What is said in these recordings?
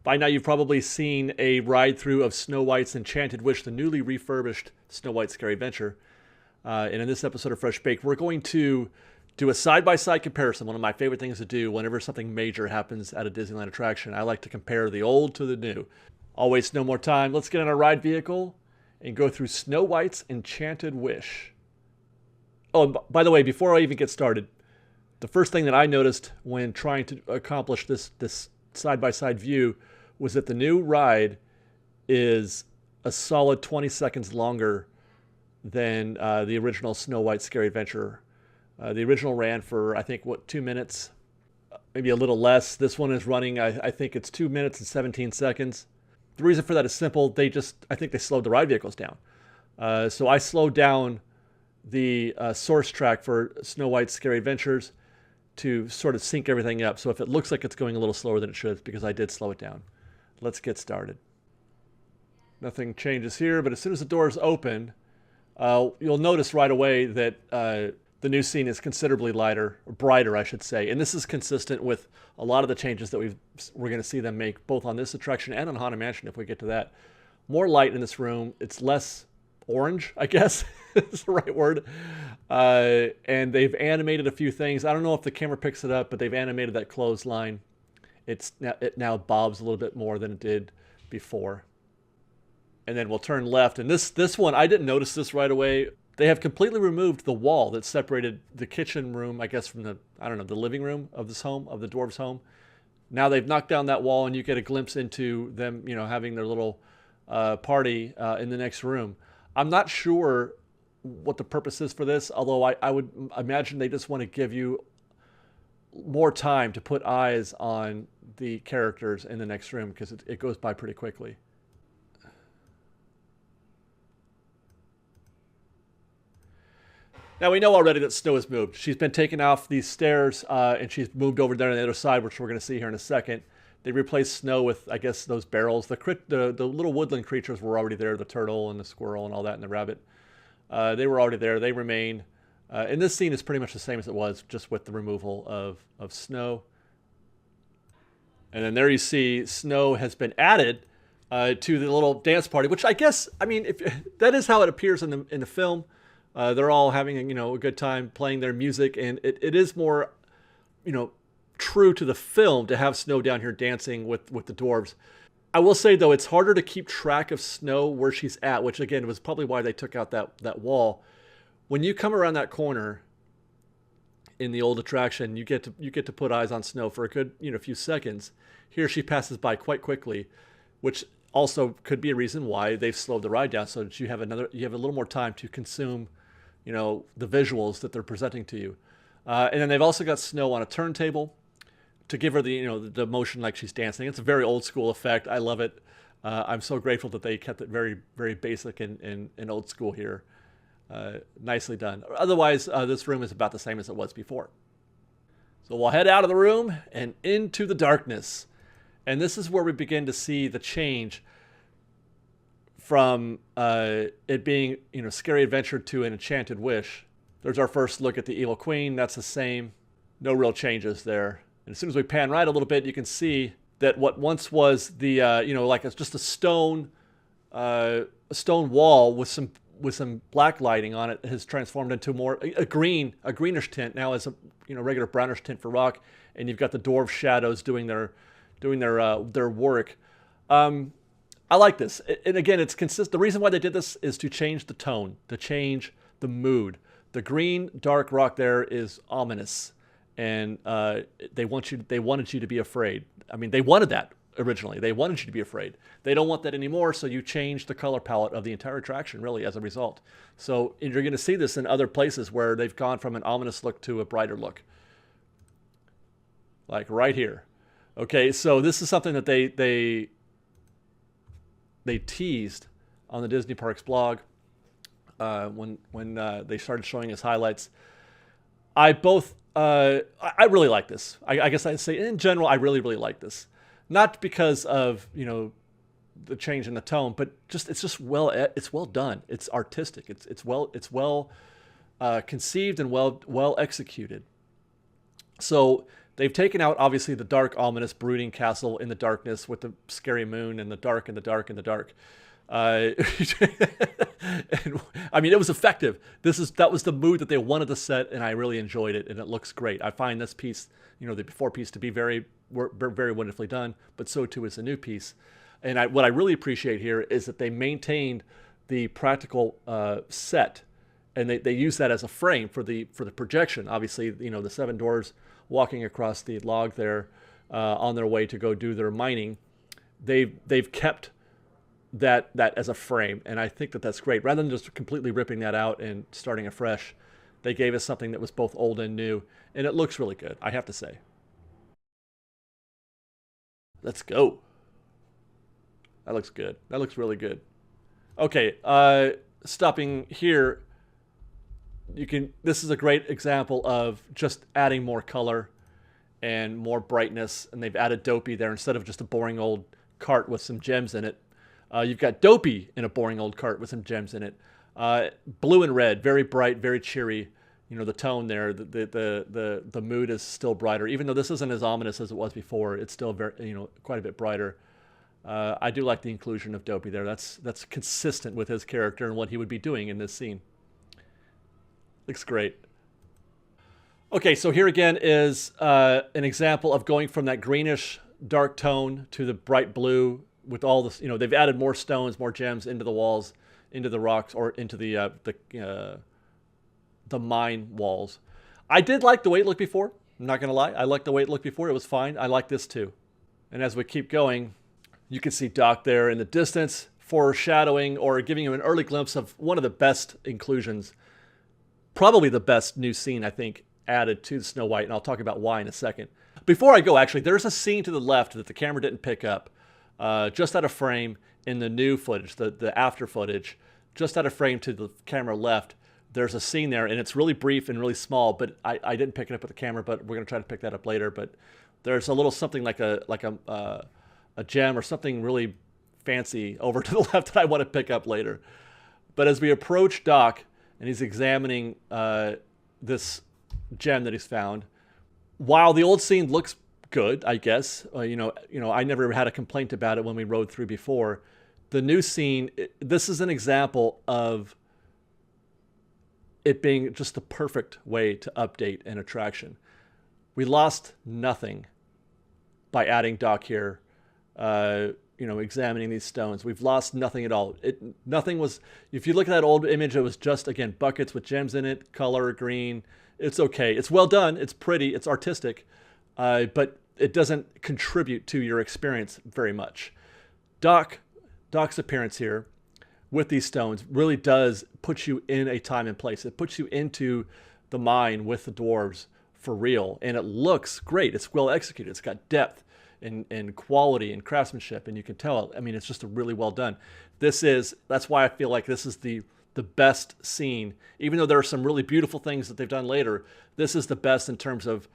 By now, you've probably seen a ride-through of Snow White's Enchanted Wish, the newly refurbished Snow White's Scary Adventure. And in this episode of Fresh Baked, we're going to do a side-by-side comparison. One of my favorite things to do whenever something major happens at a Disneyland attraction. I like to compare the old to the new. I'll waste no more time. Let's get in our ride vehicle and go through Snow White's Enchanted Wish. Oh, and by the way, before I even get started, the first thing that I noticed when trying to accomplish this side-by-side view was that the new ride is a solid 20 seconds longer than the original Snow White Scary Adventure. The original ran for, I think, 2 minutes? Maybe a little less. This one is running, I think it's 2 minutes and 17 seconds. The reason for that is simple. I think they slowed the ride vehicles down. So I slowed down the source track for Snow White's Scary Adventures to sort of sync everything up. So if it looks like it's going a little slower than it should, it's because I did slow it down. Let's get started. Nothing changes here, but as soon as the doors open, you'll notice right away that the new scene is considerably lighter, or brighter, I should say. And this is consistent with a lot of the changes that we're going to see them make, both on this attraction and on Haunted Mansion, if we get to that. More light in this room. It's less orange, I guess is the right word. And they've animated a few things. I don't know if the camera picks it up, but they've animated that clothesline. It now bobs a little bit more than it did before. And then we'll turn left. And this one, I didn't notice this right away. They have completely removed the wall that separated the kitchen room, I guess, from the living room of this home, of the dwarves' home. Now they've knocked down that wall, and you get a glimpse into them, having their little party in the next room. I'm not sure what the purpose is for this, although I would imagine they just want to give you more time to put eyes on the characters in the next room, because it goes by pretty quickly. Now we know already that Snow has moved. She's been taken off these stairs and she's moved over there on the other side, which we're going to see here in a second. They replaced Snow with, I guess, those barrels. The little woodland creatures were already there, the turtle and the squirrel and all that, and the rabbit. They were already there. They remain. And this scene is pretty much the same as it was, just with the removal of Snow. And then there you see Snow has been added to the little dance party, which I guess, if that is how it appears in the film. They're all having a good time playing their music, and it is more true to the film to have Snow down here dancing with the dwarves. I will say, though, it's harder to keep track of Snow where she's at, which again was probably why they took out that wall. When you come around that corner in the old attraction, you get to put eyes on Snow for a good few seconds. Here she passes by quite quickly, which also could be a reason why they've slowed the ride down, so that you have a little more time to consume the visuals that they're presenting to you. And then they've also got Snow on a turntable to give her the motion like she's dancing. It's a very old school effect. I love it. I'm so grateful that they kept it very, very basic and old school here. Nicely done. Otherwise, this room is about the same as it was before. So we'll head out of the room and into the darkness. And this is where we begin to see the change from it being, Scary Adventure to an Enchanted Wish. There's our first look at the Evil Queen. That's the same. No real changes there. And as soon as we pan right a little bit, you can see that what once was the, like it's just a stone wall with some black lighting on it has transformed into more a greenish tint. Now as a regular brownish tint for rock, and you've got the dwarf shadows doing their work. I like this, and again, it's consistent. The reason why they did this is to change the tone, to change the mood. The green dark rock there is ominous, and they wanted you to be afraid. They wanted that originally. They wanted you to be afraid. They don't want that anymore, so you change the color palette of the entire attraction, really, as a result. So you're going to see this in other places where they've gone from an ominous look to a brighter look, like right here. Okay, so this is something that they teased on the Disney Parks blog when they started showing us highlights. I really like this. I guess I'd say in general, I really, really like this. Not because of, the change in the tone, but it's well done. It's artistic. It's well conceived and well executed. So They've taken out, obviously, the dark, ominous, brooding castle in the darkness with the scary moon and the dark and the dark and the dark. And, I mean, it was effective. That was the mood that they wanted to set, and I really enjoyed it, and it looks great. I find this piece, the before piece, to be very, very wonderfully done, but so too is the new piece. And what I really appreciate here is that they maintained the practical set, and they use that as a frame for the projection. Obviously, the 7 dwarves walking across the log there on their way to go do their mining. They've kept that as a frame, and I think that's great. Rather than just completely ripping that out and starting afresh, they gave us something that was both old and new, and it looks really good, I have to say. Let's go. That looks good. That looks really good. Okay, stopping here, this is a great example of just adding more color and more brightness, and they've added Dopey there instead of just a boring old cart with some gems in it. You've got Dopey in a boring old cart with some gems in it. Blue and red, very bright, very cheery. The tone there, the mood is still brighter. Even though this isn't as ominous as it was before, it's still very, quite a bit brighter. I do like the inclusion of Dopey there. That's consistent with his character and what he would be doing in this scene. Looks great. Okay, so here again is an example of going from that greenish dark tone to the bright blue with all this. They've added more stones, more gems into the walls, into the rocks, or into the mine walls. I did like the way it looked before. I'm not gonna lie. I liked the way it looked before. It was fine. I like this too. And as we keep going, you can see Doc there in the distance, foreshadowing or giving you an early glimpse of one of the best inclusions. Probably the best new scene, I think, added to Snow White, and I'll talk about why in a second. Before I go, actually, there's a scene to the left that the camera didn't pick up, just out of frame in the new footage, the after footage, just out of frame to the camera left. There's a scene there, and it's really brief and really small, but I didn't pick it up with the camera, but we're going to try to pick that up later. But there's a little something like a gem or something really fancy over to the left that I want to pick up later. But as we approach Doc, and he's examining this gem that he's found, while the old scene looks good, I guess, I never had a complaint about it when we rode through before. The new scene, this is an example of it being just the perfect way to update an attraction. We lost nothing by adding Doc here, examining these stones. We've lost nothing at all. Nothing was, if you look at that old image, it was just, again, buckets with gems in it, color, green. It's okay. It's well done. It's pretty. It's artistic. But it doesn't contribute to your experience very much. Doc's appearance here with these stones really does put you in a time and place. It puts you into the mine with the dwarves for real. And it looks great. It's well executed. It's got depth and quality and craftsmanship. And you can tell, I mean, it's just really well done. That's why I feel like this is the best scene. Even though there are some really beautiful things that they've done later, this is the best in terms of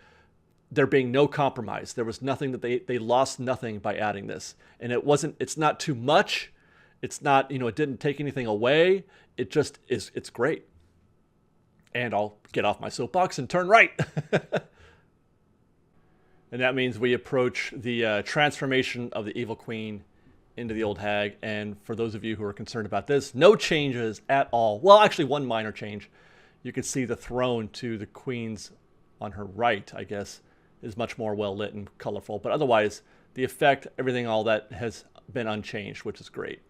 there being no compromise. There was nothing that they lost nothing by adding this. And it's not too much. It's not, it didn't take anything away. It just is, it's great. And I'll get off my soapbox and turn right. And that means we approach the transformation of the Evil Queen into the Old Hag. And for those of you who are concerned about this, no changes at all. Well, actually one minor change. You can see the throne to the Queen's on her right, I guess, is much more well lit and colorful. But otherwise, the effect, everything, all that has been unchanged, which is great.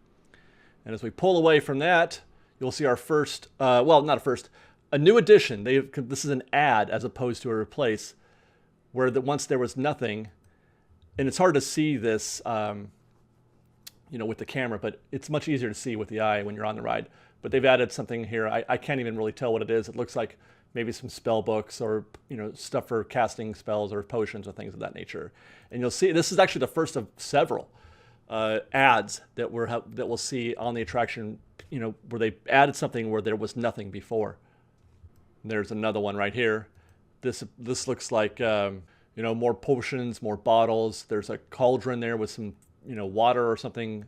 And as we pull away from that, you'll see our first, a new addition. This is an add as opposed to a replace, where once there was nothing, and it's hard to see this, with the camera, but it's much easier to see with the eye when you're on the ride. But they've added something here. I can't even really tell what it is. It looks like maybe some spell books or stuff for casting spells or potions or things of that nature. And you'll see this is actually the first of several ads that we'll see on the attraction. Where they added something where there was nothing before. And there's another one right here. This looks like more potions, more bottles. There's a cauldron there with some water or something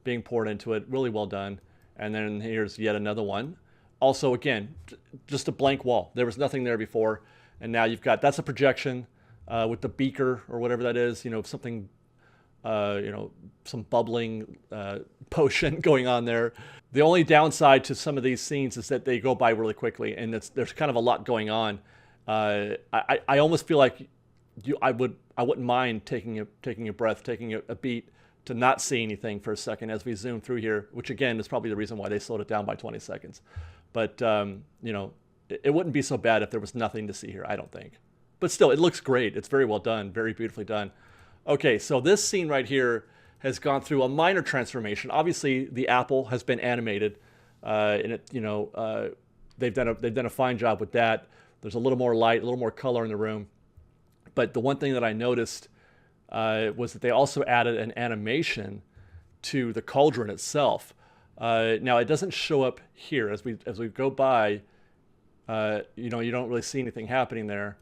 being poured into it. Really well done. And then here's yet another one. Also, again, just a blank wall. There was nothing there before, and now you've got, that's a projection. with the beaker or whatever that is, something, some bubbling potion going on there. The only downside to some of these scenes is that they go by really quickly, and there's kind of a lot going on. I almost feel like I wouldn't mind taking a breath, taking a beat to not see anything for a second as we zoom through here, which again is probably the reason why they slowed it down by 20 seconds. But it wouldn't be so bad if there was nothing to see here, I don't think. But still, it looks great. It's very well done, very beautifully done. Okay, so this scene right here has gone through a minor transformation. Obviously, the apple has been animated, and they've done a fine job with that. There's a little more light, a little more color in the room. But the one thing that I noticed was that they also added an animation to the cauldron itself. Now, it doesn't show up here as we go by. You don't really see anything happening there.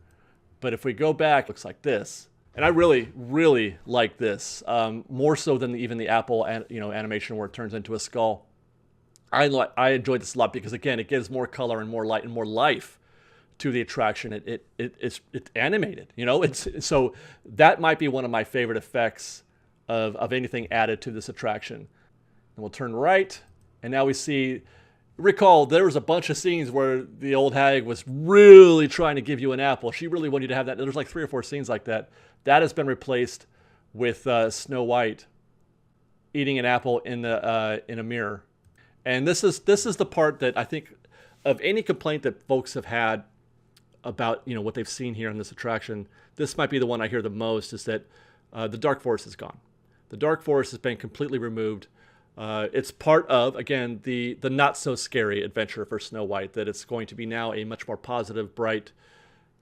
But if we go back, it looks like this. And I really, really like this, more so than even the apple animation where it turns into a skull. I enjoyed this a lot because, again, it gives more color and more light and more life to the attraction. It's animated, so that might be one of my favorite effects of anything added to this attraction. And we'll turn right, and now we see. Recall, there was a bunch of scenes where the old hag was really trying to give you an apple. She really wanted you to have that. There's like 3 or 4 scenes like that. That has been replaced with Snow White eating an apple in a mirror. And this is the part that I think of any complaint that folks have had about what they've seen here in this attraction. This might be the one I hear the most, is that the dark forest is gone. The dark forest has been completely removed. It's part of, again, the not so scary adventure for Snow White, that it's going to be now a much more positive, bright,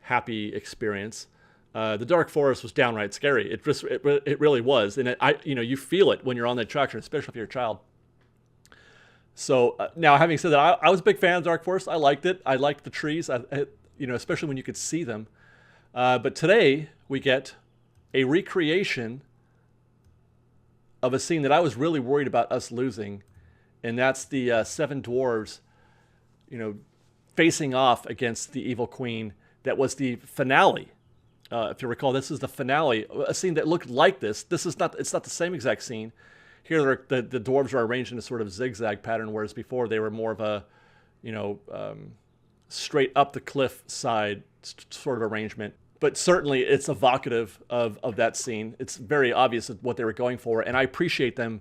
happy experience. The dark forest was downright scary. It really was, and you feel it when you're on the attraction, especially if you're a child. So now, having said that, I was a big fan of the dark forest. I liked it. I liked the trees. Especially when you could see them. But today we get a recreation of a scene that I was really worried about us losing, and that's the 7 dwarves, facing off against the evil queen. That was the finale. If you recall, this is the finale, a scene that looked like this. It's not the same exact scene. Here, the dwarves are arranged in a sort of zigzag pattern, whereas before they were more of a, straight up the cliff side sort of arrangement. But certainly it's evocative of that scene. It's very obvious what they were going for, and I appreciate them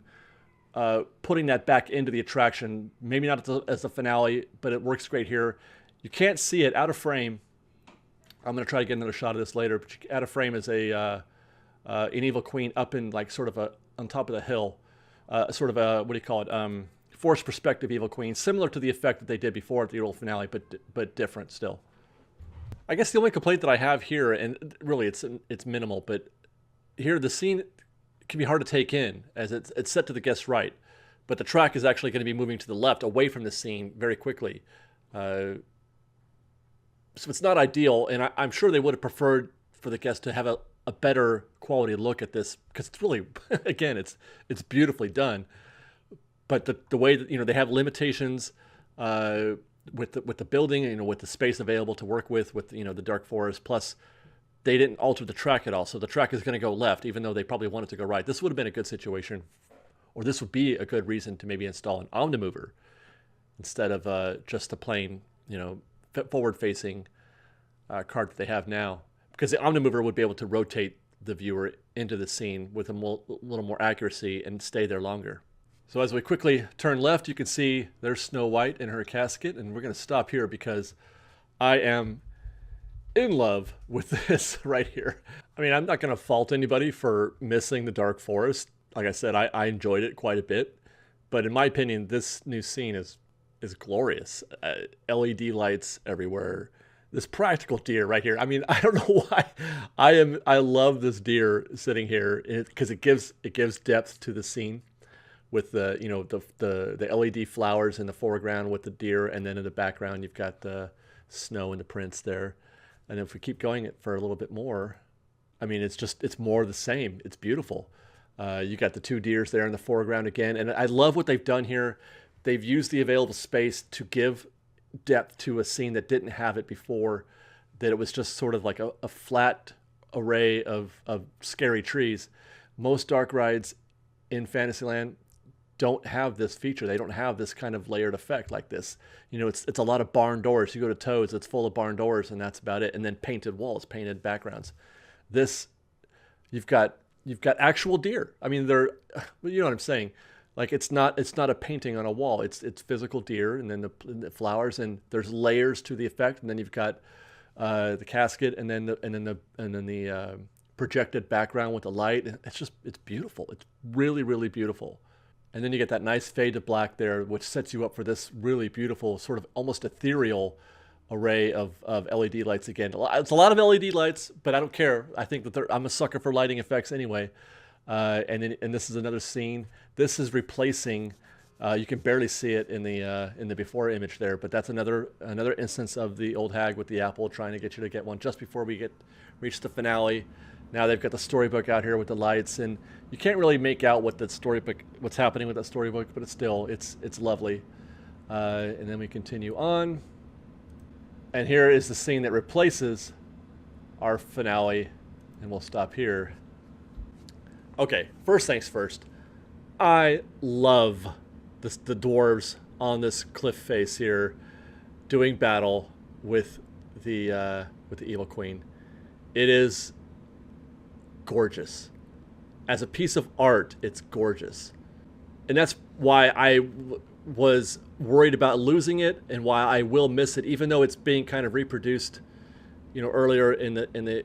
putting that back into the attraction. Maybe not as the finale, but it works great here. You can't see it out of frame. I'm going to try to get another shot of this later, but out of frame is an evil queen up in sort of on top of the hill, sort of a, what do you call it, forced perspective evil queen, similar to the effect that they did before at the old finale, but different still. I guess the only complaint that I have here, and really it's minimal, but here the scene can be hard to take in as it's set to the guest's right, but the track is actually going to be moving to the left away from the scene very quickly. So it's not ideal, and I'm sure they would have preferred for the guest to have a better quality look at this, because it's really, again, it's beautifully done. But the way that they have limitations with the building, with the space available to work with the dark forest. Plus, they didn't alter the track at all, so the track is going to go left, even though they probably wanted to go right. This would have been a good situation, or this would be a good reason to maybe install an omnimover instead of just a plain forward-facing cart that they have now, because the omnimover would be able to rotate the viewer into the scene with a little more accuracy and stay there longer. So as we quickly turn left, you can see there's Snow White in her casket, and we're going to stop here because I am in love with this right here. I mean, I'm not going to fault anybody for missing the dark forest. Like I said, I enjoyed it quite a bit, but in my opinion, this new scene is glorious. LED lights everywhere. This practical deer right here. I mean, I don't know why I love this deer sitting here, because it gives depth to the scene, with the the LED flowers in the foreground with the deer, and then in the background you've got the snow and the prints there. And if we keep going it for a little bit more, I mean, it's more of the same. It's beautiful. You got the 2 deers there in the foreground again, and I love what they've done here. They've used the available space to give depth to a scene that didn't have it before, that it was just sort of like a flat array of scary trees. Most dark rides in Fantasyland don't have this feature. They don't have this kind of layered effect like this. You know, it's a lot of barn doors. You go to Toads, it's full of barn doors, and that's about it. And then painted walls, painted backgrounds. This, you've got actual deer. I mean, they're, you know what I'm saying? Like it's not a painting on a wall. It's physical deer, and then the flowers, and there's layers to the effect. And then you've got the casket, and then the projected background with the light. It's beautiful. It's really, really beautiful. And then you get that nice fade to black there, which sets you up for this really beautiful, sort of almost ethereal array of LED lights again. It's a lot of LED lights, but I don't care. I think that I'm a sucker for lighting effects anyway. And this is another scene. This is replacing. You can barely see it in the before image there, but that's another instance of the old hag with the apple trying to get you to get one just before we reach the finale. Now they've got the storybook out here with the lights, and you can't really make out what's happening with that storybook, but it's lovely. And then we continue on, and here is the scene that replaces our finale, and we'll stop here. Okay, first things first. I love the dwarves on this cliff face here, doing battle with the evil queen. It is gorgeous. As a piece of art, it's gorgeous. And that's why I was worried about losing it, and why I will miss it, even though it's being kind of reproduced, you know, earlier in the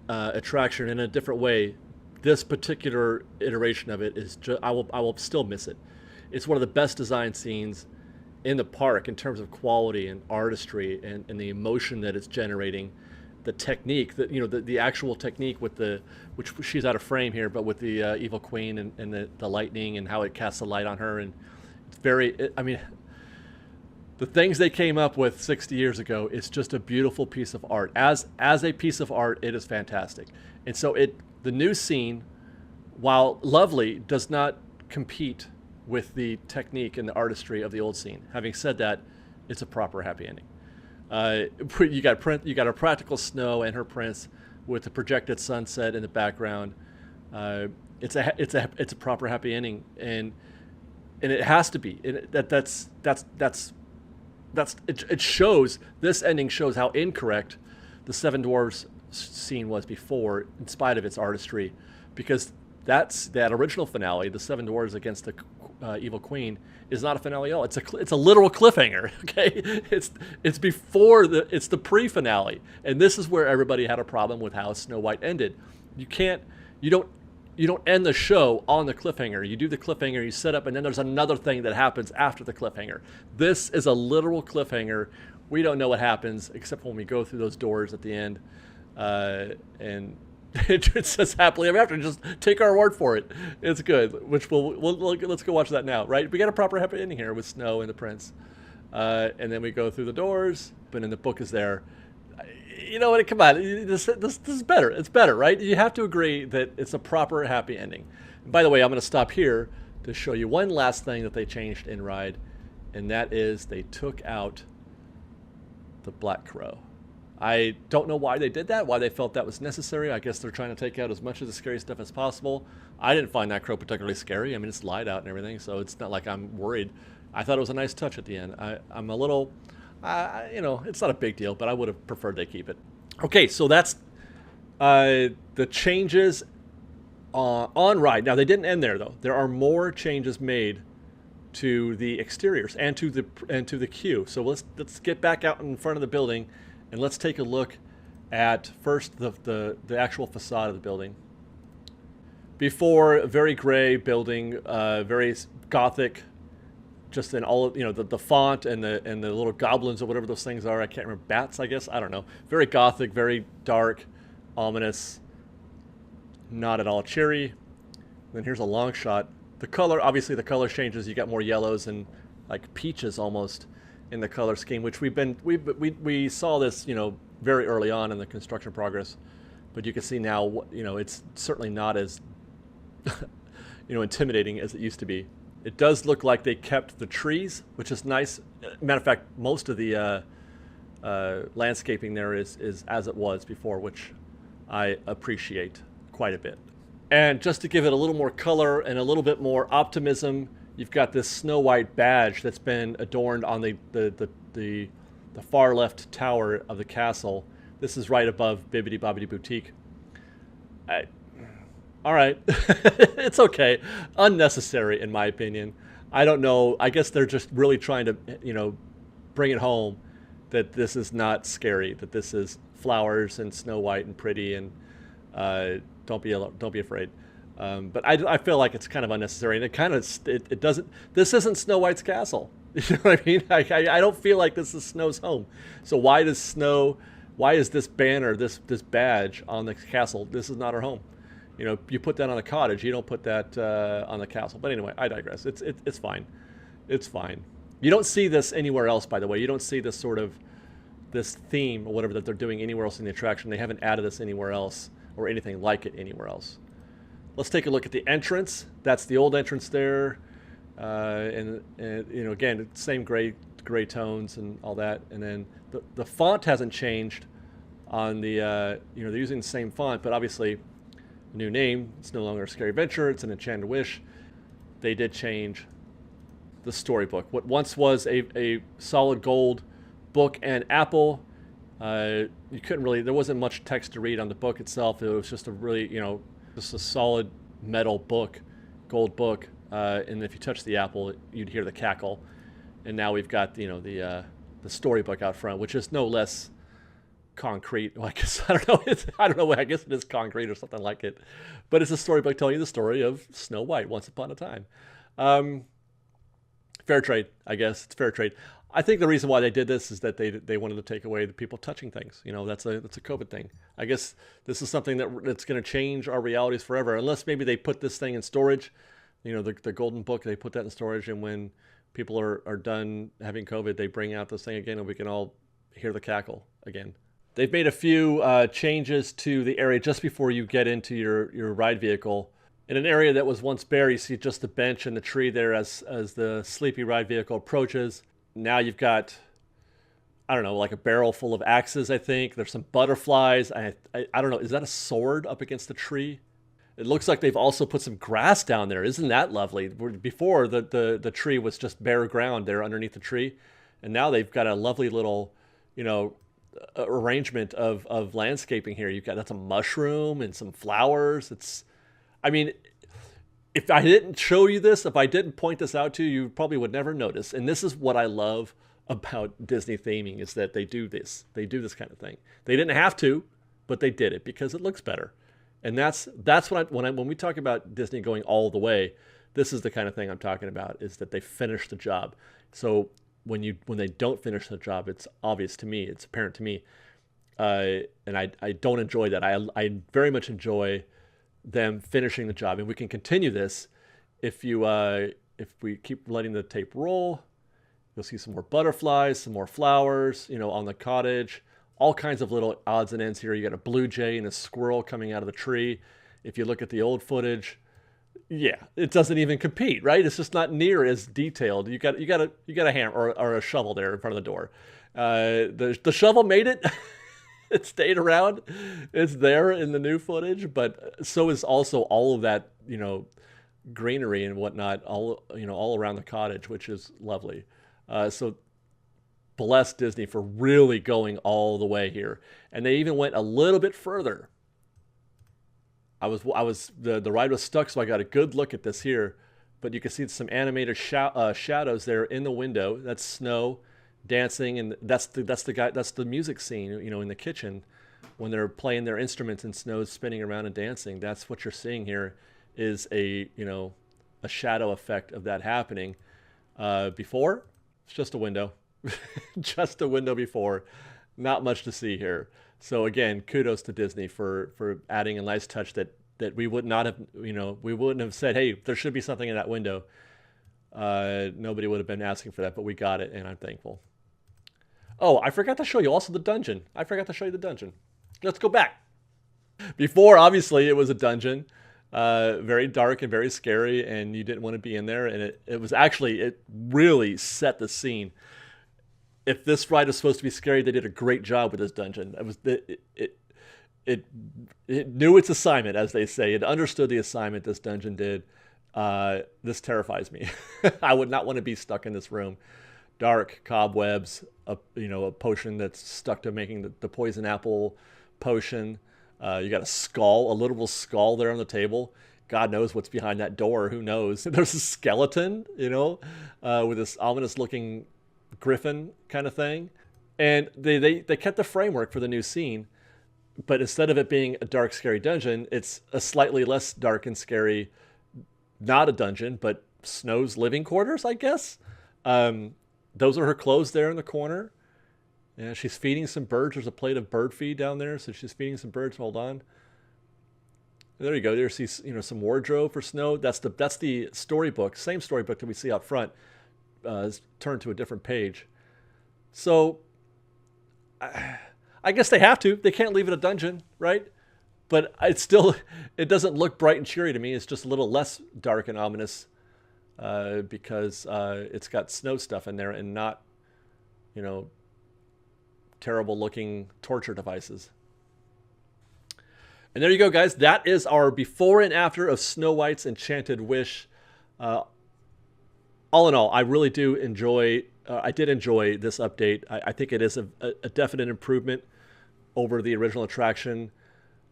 attraction in a different way. This particular iteration of it is I will still miss it. It's one of the best design scenes in the park in terms of quality and artistry and the emotion that it's generating. The technique, that, you know, the actual technique with which she's out of frame here, but with the evil queen and the lightning and how it casts the light on her, and it's I mean, the things they came up with 60 years ago, it's just a beautiful piece of art. As a piece of art, it is fantastic. And so the new scene, while lovely, does not compete with the technique and the artistry of the old scene. Having said that, it's a proper happy ending. You got a practical Snow and her prince with the projected sunset in the background. It's a proper happy ending, and it has to be. It shows, this ending shows how incorrect the Seven Dwarfs scene was before, in spite of its artistry, because that original finale, the Seven Dwarfs against the evil queen, is not a finale at all. It's a literal cliffhanger. Okay, it's before it's the pre-finale, and this is where everybody had a problem with how Snow White ended. You don't end the show on the cliffhanger. You do the cliffhanger, you set up, and then there's another thing that happens after the cliffhanger. This is a literal cliffhanger. We don't know what happens except when we go through those doors at the end, and it says happily ever after. Just take our word for it. It's good. Which let's go watch that now, right? We got a proper happy ending here with Snow and the prince, and then we go through the doors. But then the book is there. You know what? Come on, this is better. It's better, right? You have to agree that it's a proper happy ending. And by the way, I'm going to stop here to show you one last thing that they changed in Ride, and that is they took out the Black Crow. I don't know why they did that, why they felt that was necessary. I guess they're trying to take out as much of the scary stuff as possible. I didn't find that crow particularly scary. I mean, it's light out and everything, so it's not like I'm worried. I thought it was a nice touch at the end. I'm a little, you know, it's not a big deal, but I would have preferred they keep it. Okay, so that's the changes on Ride. Now, they didn't end there, though. There are more changes made to the exteriors and to the queue. So let's get back out in front of the building, and let's take a look at first the actual facade of the building. Before, a very gray building, very Gothic, just in all of, you know, the font and the little goblins or whatever those things are. I can't remember, bats, I guess. I don't know. Very Gothic, very dark, ominous, not at all cheery. Then here's a long shot. The color, obviously, the color changes. You got more yellows and like peaches almost in the color scheme, which we saw this, you know, very early on in the construction progress, but you can see now, you know, it's certainly not as you know, intimidating as it used to be. It does look like they kept the trees, which is nice. Matter of fact, most of the landscaping there is as it was before, which I appreciate quite a bit. And just to give it a little more color and a little bit more optimism, you've got this Snow White badge that's been adorned on the far left tower of the castle. This is right above Bibbidi Bobbidi Boutique. I, all right, it's okay. Unnecessary, in my opinion. I don't know. I guess they're just really trying to, bring it home that this is not scary. That this is flowers and Snow White and pretty and don't be afraid. But I feel like it's kind of unnecessary, and it doesn't. This isn't Snow White's castle. You know what I mean? I don't feel like this is Snow's home. So why does Snow? Why is this banner, this badge on the castle? This is not her home. You put that on a cottage. You don't put that on the castle. But anyway, I digress. It's fine. It's fine. You don't see this anywhere else, by the way. You don't see this theme or whatever that they're doing anywhere else in the attraction. They haven't added this anywhere else or anything like it anywhere else. Let's take a look at the entrance. That's the old entrance there, and again, same gray tones and all that. And then the font hasn't changed on the they're using the same font, but obviously new name. It's no longer a Scary Venture. It's an Enchanted Wish. They did change the storybook. What once was a solid gold book and apple, you couldn't really. There wasn't much text to read on the book itself. It was just a really just a solid metal book, gold book. And if you touch the apple, you'd hear the cackle. And now we've got the storybook out front, which is no less concrete. Well, I guess I don't know. I don't know. I guess it is concrete or something like it. But it's a storybook telling you the story of Snow White once upon a time. Fair trade, I guess. It's fair trade. I think the reason why they did this is that they wanted to take away the people touching things. That's a COVID thing. I guess this is something that's going to change our realities forever, unless maybe they put this thing in storage. The golden book, they put that in storage, and when people are done having COVID, they bring out this thing again, and we can all hear the cackle again. They've made a few changes to the area just before you get into your ride vehicle. In an area that was once bare, you see just the bench and the tree there as the sleepy ride vehicle approaches. Now you've got, I don't know, like a barrel full of axes, I think. There's some butterflies. I don't know. Is that a sword up against the tree? It looks like they've also put some grass down there. Isn't that lovely? Before, the tree was just bare ground there underneath the tree. And now they've got a lovely little, arrangement of landscaping here. That's a mushroom and some flowers. If I didn't show you this, if I didn't point this out to you, you probably would never notice. And this is what I love about Disney theming, is that they do this. They do this kind of thing. They didn't have to, but they did it because it looks better. And that's when we talk about Disney going all the way, this is the kind of thing I'm talking about, is that they finish the job. So when they don't finish the job, it's obvious to me, it's apparent to me. And I don't enjoy that. I very much enjoy them finishing the job, and we can continue this if we keep letting the tape roll. You'll see some more butterflies, some more flowers, on the cottage, all kinds of little odds and ends here. You got a blue jay and a squirrel coming out of the tree. If you look at the old footage, yeah, it doesn't even compete, right? It's just not near as detailed. You got a hammer or a shovel there in front of the door. The shovel made it. It stayed around. It's there in the new footage, but so is also all of that, greenery and whatnot, all around the cottage, which is lovely. So bless Disney for really going all the way here. And they even went a little bit further. The ride was stuck, so I got a good look at this here, but you can see some animated shadows there in the window. That's Snow dancing, and that's the music scene, in the kitchen when they're playing their instruments and Snow's spinning around and dancing. That's what you're seeing here, is a shadow effect of that happening. Before, it's just a window. Just a window before. Not much to see here. So again, kudos to Disney for adding a nice touch that we would not have, we wouldn't have said, hey, there should be something in that window. Nobody would have been asking for that, but we got it, and I'm thankful. Oh, I forgot to show you also the dungeon. I forgot to show you the dungeon. Let's go back. Before, obviously, it was a dungeon. Very dark and very scary, and you didn't want to be in there. And it really set the scene. If this ride is supposed to be scary, they did a great job with this dungeon. it knew its assignment, as they say. It understood the assignment. This dungeon did. This terrifies me. I would not want to be stuck in this room. Dark cobwebs. A potion that's stuck to making the poison apple potion. You got a skull, a literal skull there on the table. God knows what's behind that door. Who knows? There's a skeleton, with this ominous-looking griffin kind of thing. And they kept the framework for the new scene, but instead of it being a dark, scary dungeon, it's a slightly less dark and scary, not a dungeon, but Snow's living quarters, I guess. Those are her clothes there in the corner. Yeah, she's feeding some birds. There's a plate of bird feed down there, so she's feeding some birds. Hold on. There you go. There's some wardrobe for Snow. That's the storybook, same storybook that we see out front. Turned to a different page. So I guess they have to. They can't leave it a dungeon, right? But it doesn't look bright and cheery to me. It's just a little less dark and ominous because it's got snow stuff in there and not, terrible looking torture devices. And there you go, guys. That is our before and after of Snow White's Enchanted Wish. All in all, I really do enjoy. I did enjoy this update. I think it is a definite improvement over the original attraction,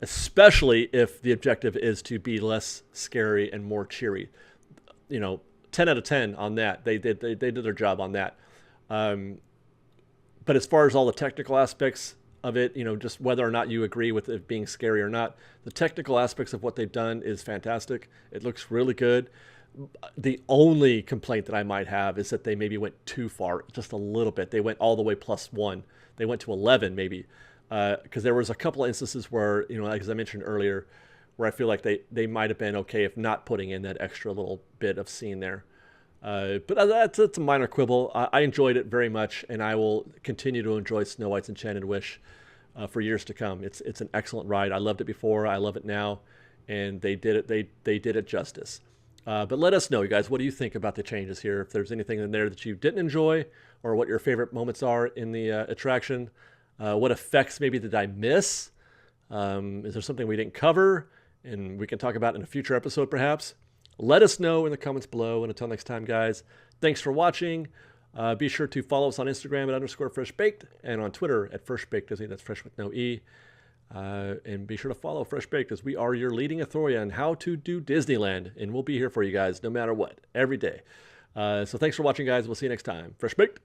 especially if the objective is to be less scary and more cheery. 10 out of 10 on that. They did their job on that. But as far as all the technical aspects of it, just whether or not you agree with it being scary or not, the technical aspects of what they've done is fantastic. It looks really good. The only complaint that I might have is that they maybe went too far, just a little bit. They went all the way +1. They went to 11 maybe, because there was a couple of instances where, as I mentioned earlier, where I feel like they might have been okay if not putting in that extra little bit of scene there. But that's a minor quibble. I enjoyed it very much, and I will continue to enjoy Snow White's Enchanted Wish for years to come. It's an excellent ride. I loved it before. I love it now, and they did it. They did it justice. But let us know, you guys, what do you think about the changes here? If there's anything in there that you didn't enjoy, or what your favorite moments are in the attraction. What effects maybe did I miss? Is there something we didn't cover and we can talk about in a future episode perhaps? Let us know in the comments below. And until next time, guys, thanks for watching. Be sure to follow us on Instagram at _FreshBaked and on Twitter at FreshBaked. That's fresh with no E. And be sure to follow FreshBaked, as we are your leading authority on how to do Disneyland. And we'll be here for you guys no matter what, every day. So thanks for watching, guys. We'll see you next time. FreshBaked.